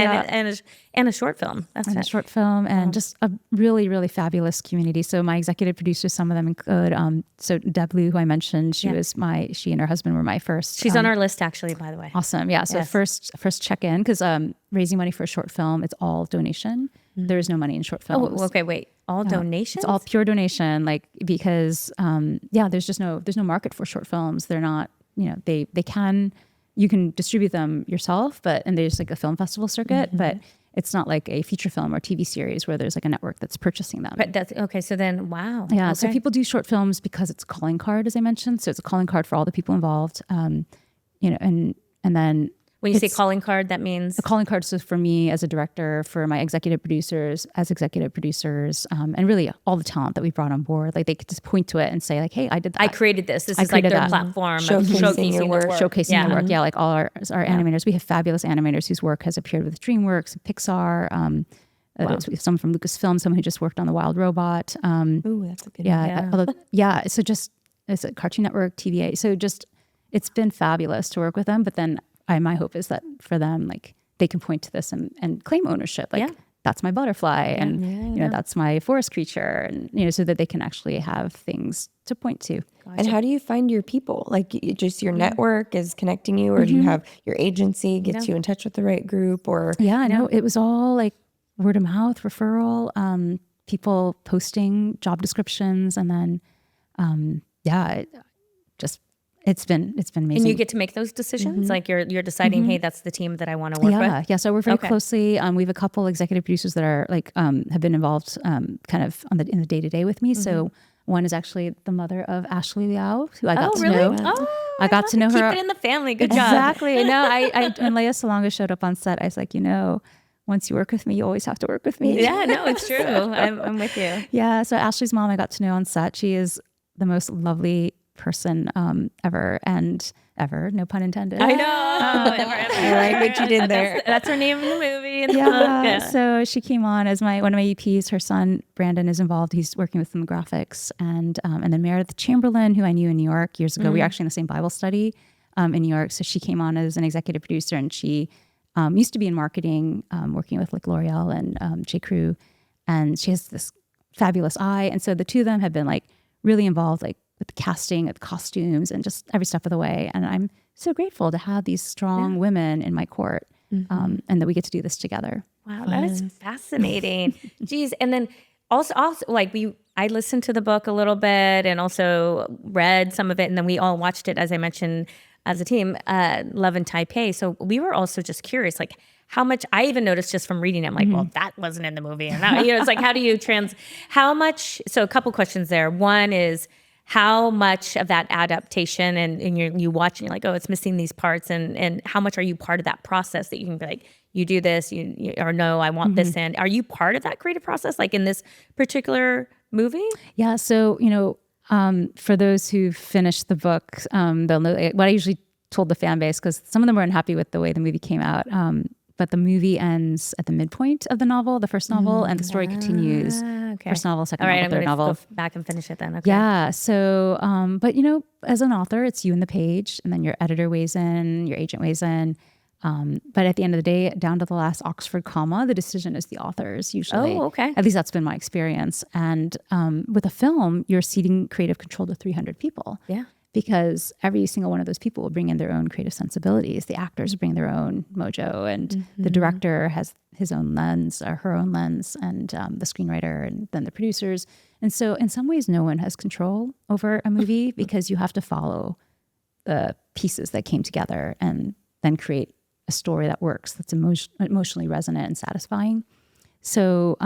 And a short film. A short film and just a really, really fabulous community. So my executive producers, some of them include, so Deb Liu, who I mentioned, she and her husband were my first. She's on our list actually, by the way. Awesome. Yeah. So first check-in, because raising money for a short film, it's all donation. There is no money in short films. Oh, okay. Wait, all donations? It's all pure donation, because there's no market for short films. They're not, you can distribute them yourself, and there's like a film festival circuit, but It's not like a feature film or TV series where there's like a network that's purchasing them. But that's okay. So then, wow. Yeah. Okay. So people do short films because it's a calling card, as I mentioned. So it's a calling card for all the people involved. And then when you say calling card, that means the calling card is for me as a director, for my executive producers as executive producers, and really all the talent that we brought on board. Like they could just point to it and say, like, "Hey, I did that. I created this. This is like their platform showcasing your work. Showcasing the work." Yeah, like all our animators. We have fabulous animators whose work has appeared with DreamWorks, Pixar. Some from Lucasfilm, someone who just worked on The Wild Robot. Ooh, that's a good one. So just it's a Cartoon Network, TVA. So just it's been fabulous to work with them. But then my hope is that for them, like they can point to this and claim ownership. Like that's my butterfly, and that's my forest creature, and so that they can actually have things to point to. Gotcha. And how do you find your people? Like just your network is connecting you, or do you have your agency gets you in touch with the right group? Or no, it was all like word of mouth, referral, people posting job descriptions, and then it's been amazing. And you get to make those decisions? Like you're deciding, hey, that's the team that I want to work with? Yeah. So I work very closely. We have a couple executive producers that are like, have been involved kind of in the day-to-day with me. So one is actually the mother of Ashley Liao, who I got to know. Oh, I got to know her. Keep it in the family. Good job. Exactly. No, when Leia Salonga showed up on set, I was like, once you work with me, you always have to work with me. Yeah, no, it's true. I'm with you. Yeah. So Ashley's mom, I got to know on set. She is the most lovely person ever, no pun intended. I know. Ever. I like what you did there. That's her name in the movie. Yeah. So she came on as one of my EPs. Her son Brandon is involved. He's working with some graphics, and then Meredith Chamberlain, who I knew in New York years ago. We were actually in the same Bible study in New York. So she came on as an executive producer, and she used to be in marketing, working with like L'Oreal and J. Crew, and she has this fabulous eye. And so the two of them have been like really involved, like with the casting, the costumes, and just every step of the way. And I'm so grateful to have these strong women in my court, and that we get to do this together. Wow, that is fascinating. Geez, and then also like I listened to the book a little bit and also read some of it, and then we all watched it, as I mentioned, as a team, Love in Taipei. So we were also just curious, like how much, I even noticed just from reading it, I'm like, well, that wasn't in the movie. And that, it's like, how do you so a couple questions there. One is, how much of that adaptation and you watch and you're like, oh, it's missing these parts, and how much are you part of that process that you can be like, you do this, or no, I want this in. Are you part of that creative process, like in this particular movie? Yeah. So, for those who finished the book, they'll know what I usually told the fan base, because some of them were unhappy with the way the movie came out. But the movie ends at the midpoint of the novel, the first novel, and the story continues. Okay. First novel, second novel, third novel. Go back and finish it then. Okay. Yeah. So, but as an author, it's you and the page, and then your editor weighs in, your agent weighs in. But at the end of the day, down to the last Oxford comma, the decision is the author's usually. Oh, okay. At least that's been my experience. And with a film, you're ceding creative control to 300 people. Yeah. Because every single one of those people will bring in their own creative sensibilities. The actors bring their own mojo, and the director has his own lens or her own lens, and the screenwriter, and then the producers. And so in some ways, no one has control over a movie, because you have to follow the pieces that came together and then create a story that works, that's emotionally resonant and satisfying. So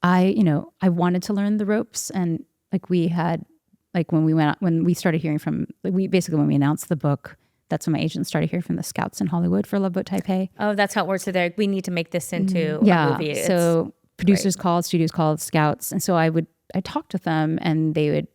I wanted to learn the ropes, and like we had, like when we started hearing from, when we announced the book, that's when my agent started hearing from the scouts in Hollywood for Loveboat Taipei. Oh, that's how it works. So they're like, we need to make this into a movie. So producers called, studios called, scouts. And so I talked with them, and they would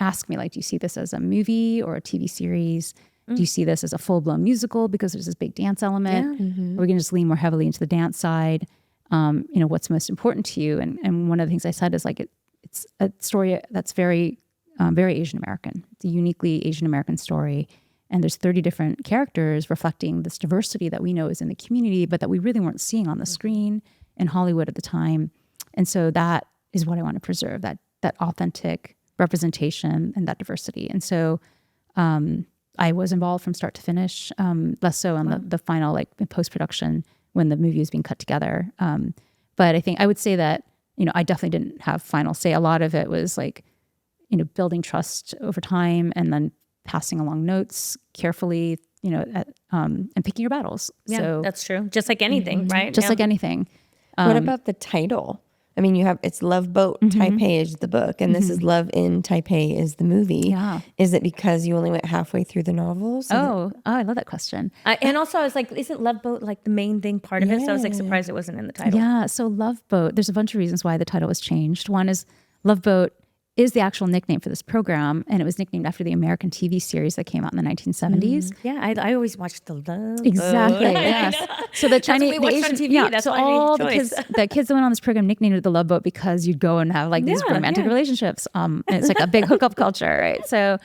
ask me, like, do you see this as a movie or a TV series? Do you see this as a full-blown musical, because there's this big dance element? Or are we going to just lean more heavily into the dance side? What's most important to you? And one of the things I said is, like, it's a story that's very Asian American. It's a uniquely Asian American story. And there's 30 different characters reflecting this diversity that we know is in the community, but that we really weren't seeing on the screen in Hollywood at the time. And so that is what I want to preserve, that authentic representation and that diversity. And so I was involved from start to finish, less so on the final, like in post-production when the movie was being cut together. But I would say that, I definitely didn't have final say. A lot of it was like, building trust over time, and then passing along notes carefully and picking your battles. Yeah, So that's true. Just like anything, right? just like anything. What about the title? I mean, it's Loveboat Taipei is the book, and this is Love in Taipei is the movie. Yeah. Is it because you only went halfway through the novels? I love that question. And also, I was like, isn't Loveboat like the main thing part of it? So I was like surprised it wasn't in the title. Yeah, so Loveboat, there's a bunch of reasons why the title was changed. One is Loveboat is the actual nickname for this program, and it was nicknamed after the American TV series that came out in the 1970s. Yeah, I always watched the Loveboat. Exactly. Yes. So the Chinese, we the watched on Asian, TV. yeah. That's So why I made all the the choice. kids that went on this program nicknamed it the Loveboat because you'd go and have like these Yeah, romantic yeah. relationships. And it's like a big hookup culture, right? So,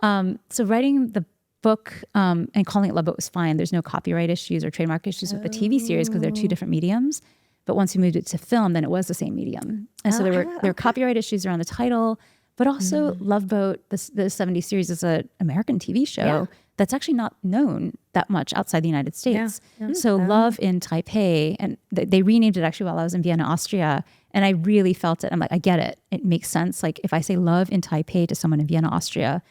so writing the book and calling it Loveboat was fine. There's no copyright issues or trademark issues with the TV series because they're two different mediums. But once we moved it to film, then it was the same medium. And so there were copyright issues around the title, but also Loveboat, the 70s series, is an American TV show that's actually not known that much outside the United States. Yeah. So Love in Taipei, and they renamed it actually while I was in Vienna, Austria. And I really felt it. I'm like, I get it. It makes sense. Like if I say Love in Taipei to someone in Vienna, Austria,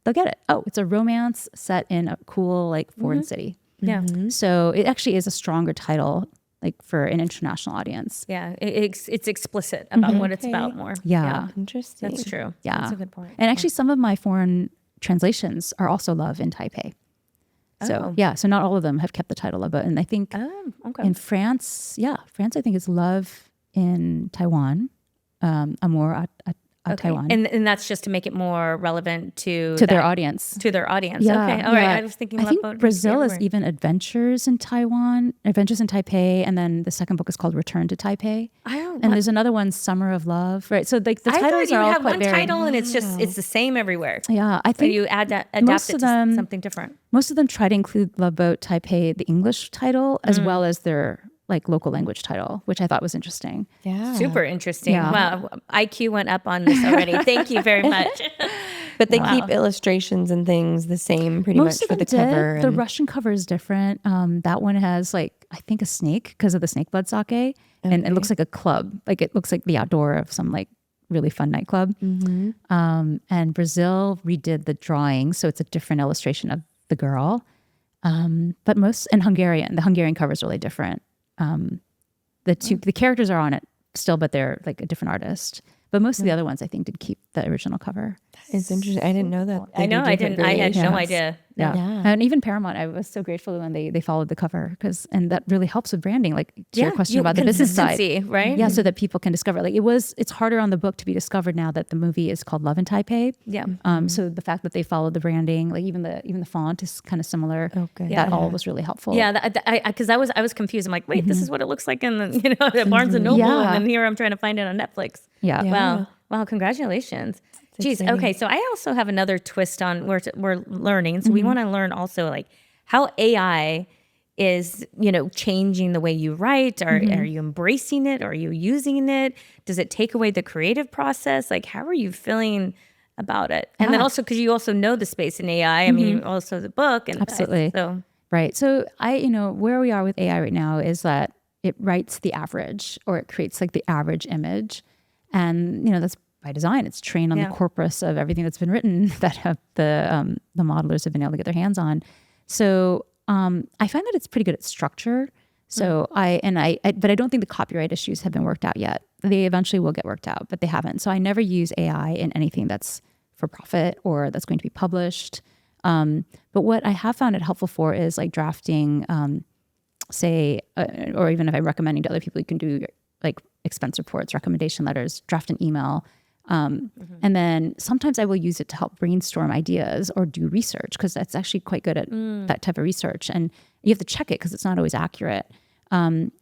they'll get it. Oh, it's a romance set in a cool like foreign city. Yeah. So it actually is a stronger title like for an international audience. Yeah, it's explicit about what it's about more. Yeah. Interesting. That's true. Yeah. That's a good point. And actually some of my foreign translations are also Love in Taipei. So so not all of them have kept the title of it. And I think in France, France I think is Love in Taiwan, Amour à Taiwan. And that's just to make it more relevant to their audience. To their audience. Yeah, Okay. All right. yeah. I was thinking I think Loveboat Brazil is everywhere. even Adventures in Taiwan, Adventures in Taipei, and then the second book is called Return to Taipei. And there's another one, Summer of Love. Right. So like the titles are all have quite one varied. title and it's the same everywhere. Yeah, I But think you adapt most it of to them- something different. most of them try to include Loveboat Taipei, the English title, as well as their like local language title, which I thought was interesting. Yeah. Super interesting. Yeah. Wow. IQ went up on this already. Thank you very much. But they keep illustrations and things the same pretty Most much of for them the cover. did. The and- Russian cover is different. That one has like, I think a snake because of the snake blood sake. And it looks like a club. Like it looks like the outdoor of some like really fun nightclub. And Brazil redid the drawing. So it's a different illustration of the girl. But the Hungarian cover is really different. The characters are on it still, but they're like a different artist. But most of the other ones, I think, did keep the original cover. It's interesting. I didn't know that. I know. I didn't. I had no idea. Yeah. Yeah. And even Paramount, I was so grateful when they followed the cover and that really helps with branding. Like to your question about the business side, consistency, right? Yeah, so that people can discover. Like it's harder on the book to be discovered now that the movie is called Love in Taipei. Yeah. So the fact that they followed the branding, like even the font is kind of similar. Okay. That all was really helpful. Yeah, because I was confused. I'm like, wait, this is what it looks like in the at Barnes and Noble, Yeah. and then here I'm trying to find it on Netflix. Yeah. Wow, congratulations. Geez, exciting. okay, so I also have another twist on we're learning. So we want to learn also like how AI is, changing the way you write. Are you embracing it? Are you using it? Does it take away the creative process? Like, how are you feeling about it? And then also, because you also know the space in AI, I mean, also the book. And Absolutely. So Right. So where we are with AI right now is that it writes the average, or it creates like the average image. And, that's by design. It's trained on the corpus of everything that's been written that the modelers have been able to get their hands on. So I find that it's pretty good at structure. So but I don't think the copyright issues have been worked out yet. They eventually will get worked out, but they haven't. So I never use AI in anything that's for profit or that's going to be published. But what I have found it helpful for is like drafting, or even if I'm recommending to other people, you can do like expense reports, recommendation letters, draft an email. And then sometimes I will use it to help brainstorm ideas or do research, because that's actually quite good at that type of research. And you have to check it because it's not always accurate. And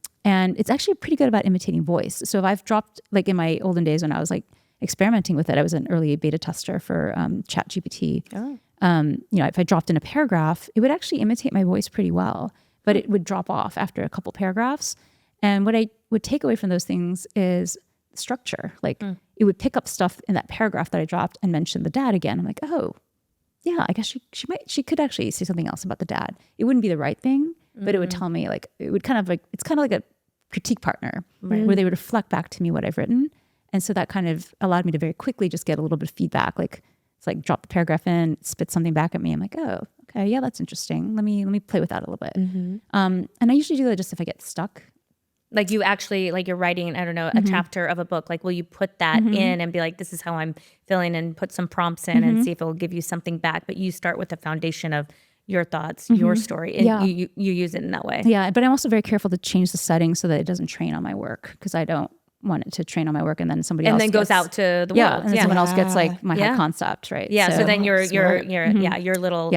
it's actually pretty good about imitating voice. So if I've dropped, like in my olden days when I was like experimenting with it, I was an early beta tester for ChatGPT. If I dropped in a paragraph, it would actually imitate my voice pretty well, but it would drop off after a couple paragraphs. And what I would take away from those things is structure. Like it would pick up stuff in that paragraph that I dropped and mention the dad again. I'm like, oh, yeah, I guess she could actually say something else about the dad. It wouldn't be the right thing, but it would tell me it's kind of like a critique partner where they would reflect back to me what I've written. And so that kind of allowed me to very quickly just get a little bit of feedback. Like it's like drop the paragraph in, spit something back at me. I'm like, oh, okay, yeah, that's interesting. Let me play with that a little bit. And I usually do that just if I get stuck. Like you actually, like you're writing, I don't know, a chapter of a book. Like, will you put that in and be like, this is how I'm feeling, and put some prompts in and see if it will give you something back? But you start with the foundation of your thoughts, your story, and you use it in that way. Yeah, but I'm also very careful to change the settings so that it doesn't train on my work, because I don't want it to train on my work and then somebody else goes out to the world. And then someone else gets like my high concept, right? Yeah. So then your little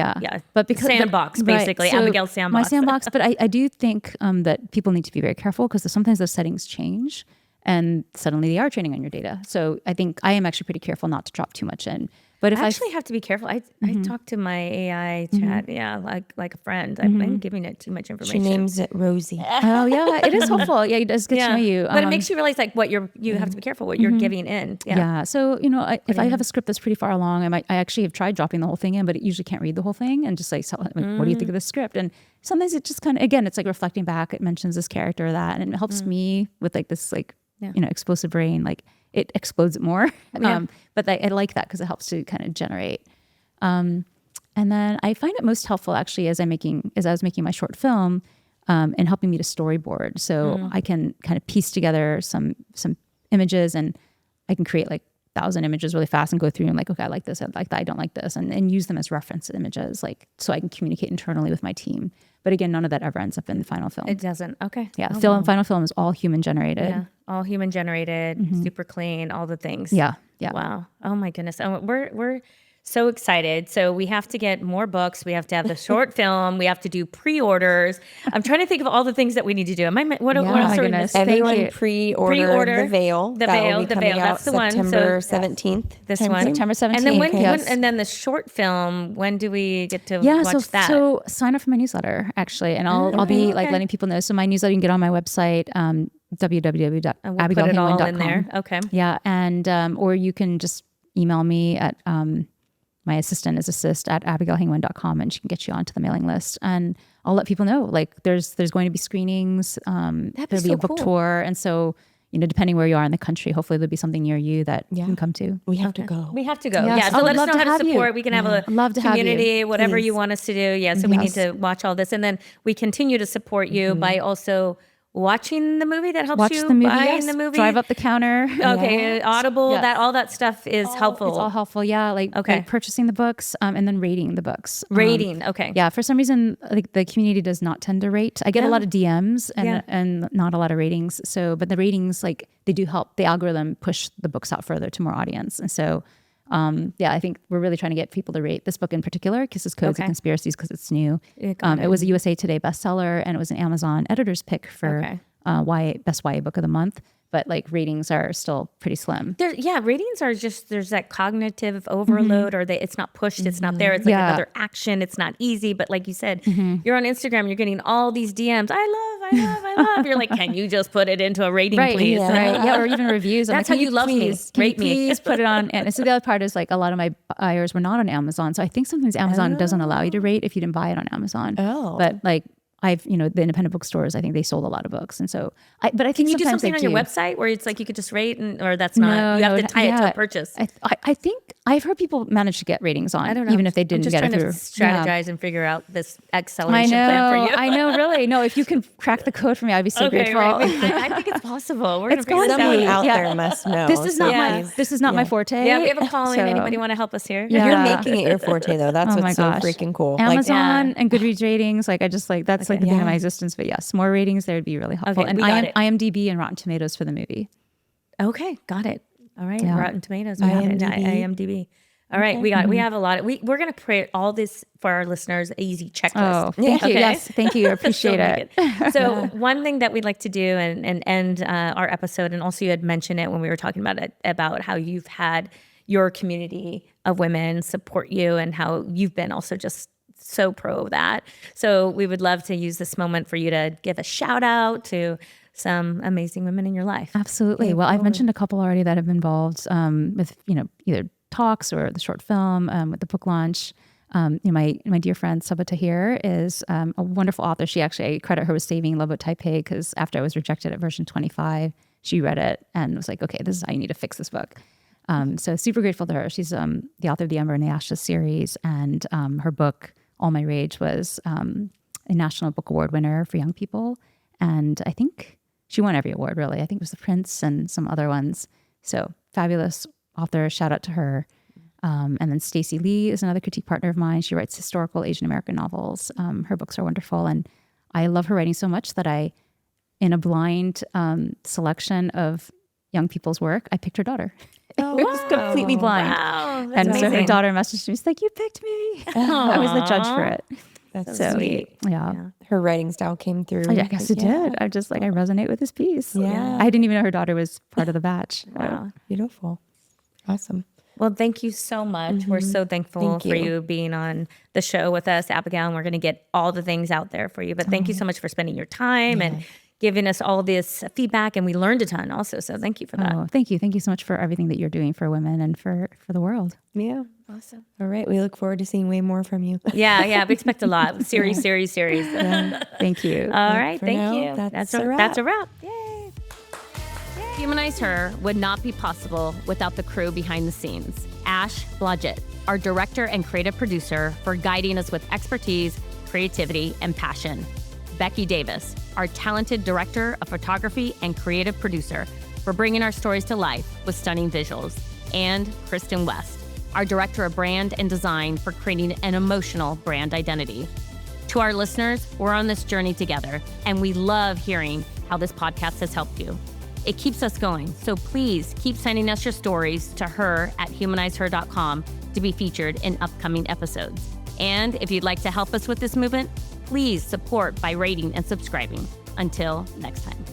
but because sandbox, basically, so Abigail's sandbox. My sandbox. But I do think that people need to be very careful, because sometimes those settings change and suddenly they are training on your data. So I think I am actually pretty careful not to drop too much in. But if I actually have to be careful. I talk to my AI chat, like a friend. I'm giving it too much information. She names it Rosie. Oh yeah, it is helpful. Yeah, it does get to know you. But it makes you realize like what you have to be careful what you're giving in. Yeah. So if I have a script that's pretty far along, I actually have tried dropping the whole thing in, but it usually can't read the whole thing, and just like, what do you think of this script? And sometimes it just kind of, again, it's like reflecting back. It mentions this character or that, and it helps me with like this explosive brain, like it explodes it more. But I like that because it helps to kind of generate. And then I find it most helpful actually as I was making my short film, and helping me to storyboard. So I can kind of piece together some images, and I can create like 1,000 images really fast and go through and like, okay, I like this, I like that, I don't like this, and use them as reference images, like, so I can communicate internally with my team. But again, none of that ever ends up in the final film. It doesn't. Okay. Yeah. Final film is all human generated. Yeah. All human generated, super clean, all the things. Yeah. Yeah. Wow. Oh my goodness. We're so excited. So we have to get more books. We have to have the short film. We have to do pre-orders. I'm trying to think of all the things that we need to do. What else are we missing? Everyone pre-order The Veil. The Veil. That's the one. September 17th. This one. September 17th. And then and then the short film, when do we get to watch that? So sign up for my newsletter, actually. And I'll be like letting people know. So my newsletter, you can get on my website, www.abigailhingwen.com. in there. Okay. Yeah. And, or you can just email me at, my assistant is assist@abigailhingwen.com, and she can get you onto the mailing list. And I'll let people know, like there's going to be screenings, there'll be a book tour. And so, depending where you are in the country, hopefully there'll be something near you that you can come to. We have to go. Yes. Yeah. So let us know how to support. We can have a community, whatever you want us to do. Yeah. So we need to watch all this. And then we continue to support you by also watching the movie. That helps buying the movie, drive up the counter. Okay, Audible, that all that stuff is helpful. It's all helpful, yeah. Like purchasing the books, and then rating the books. Okay. Yeah, for some reason, like the community does not tend to rate. I get a lot of DMs and not a lot of ratings. So, but the ratings, like they do help the algorithm push the books out further to more audience. And so, I think we're really trying to get people to rate this book in particular, Kisses, Codes, and Conspiracies, because it's new. It was a USA Today bestseller, and it was an Amazon editor's pick for best YA book of the month. But like ratings are still pretty slim. Ratings are just, there's that cognitive overload, or it's not pushed, it's not there. It's like another action. It's not easy. But like you said, you're on Instagram, you're getting all these DMs. I love. You're like, can you just put it into a rating, please? Yeah, or even reviews. That's how you love me. Rate me. Please put it on. And so the other part is like a lot of my buyers were not on Amazon. So I think sometimes Amazon doesn't allow you to rate if you didn't buy it on Amazon. But like, the independent bookstores, I think they sold a lot of books. And so, but I think can you do something on your website where it's like you could just rate, or that's not, you have to tie it to a purchase? I think I've heard people manage to get ratings on, I don't know. even if they didn't get it through. I'm just trying to strategize and figure out this acceleration plan for you. I know, really. No, if you can crack the code for me, I'd be so grateful. Right. I think it's possible. We're going to figure this Someone out. out there must know. This is not my forte. Yeah, we have a calling. Anybody want to help us here? Yeah. You're making it your forte, though. That's what's so freaking cool. Amazon and Goodreads ratings, like I just like, that's like the thing of my existence. But yes, more ratings there would be really helpful. And IMDb and Rotten Tomatoes for the movie. Okay, got it. All right, Rotten Tomatoes, we got it. IMDb. All right, we got it. We have a lot of, we're going to create all this for our listeners, easy checklist. Oh, thank you. Yes, thank you. I appreciate it. So one thing that we'd like to do and end our episode, and also you had mentioned it when we were talking about it, about how you've had your community of women support you and how you've been also just so pro that. So we would love to use this moment for you to give a shout out to some amazing women in your life. Absolutely. Okay, well, I've mentioned a couple already that have been involved with, either talks or the short film, with the book launch. My dear friend Sabah Tahir is a wonderful author. I credit her with saving Loveboat Taipei, because after I was rejected at version 25, she read it and was like, okay, this is how you need to fix this book. So super grateful to her. She's the author of the Ember and the Ashes series, and her book All My Rage was a National Book Award winner for young people. And I think she won every award, really. I think it was The Prince and some other ones. So fabulous author, shout out to her. And then Stacey Lee is another critique partner of mine. She writes historical Asian American novels. Her books are wonderful. And I love her writing so much that in a blind selection of young people's work, I picked her daughter. Oh, it was completely blind. Wow, and amazing. So her daughter messaged me, she's like, you picked me. I was the judge for it. That's So sweet. Yeah. Her writing style came through. I guess it did. I'm just like, I resonate with this piece. Yeah. I didn't even know her daughter was part of the batch. Wow. Beautiful. Awesome. Well, thank you so much. We're so thankful for you being on the show with us, Abigail, and we're going to get all the things out there for you. But thank you so much for spending your time and giving us all this feedback, and we learned a ton also. So thank you for that. Oh, thank you. Thank you so much for everything that you're doing for women and for the world. Yeah. Awesome. All right. We look forward to seeing way more from you. Yeah. We expect a lot. Series. Yeah. Thank you. All right. For Thank now, you. that's a wrap. That's a wrap. Yay. Humanize Her would not be possible without the crew behind the scenes. Ash Blodgett, our director and creative producer, for guiding us with expertise, creativity, and passion. Becky Davis, our talented director of photography and creative producer, for bringing our stories to life with stunning visuals. And Kristen West, our director of brand and design, for creating an emotional brand identity. To our listeners, we're on this journey together, and we love hearing how this podcast has helped you. It keeps us going, so please keep sending us your stories to her@humanizeher.com to be featured in upcoming episodes. And if you'd like to help us with this movement, please support by rating and subscribing. Until next time.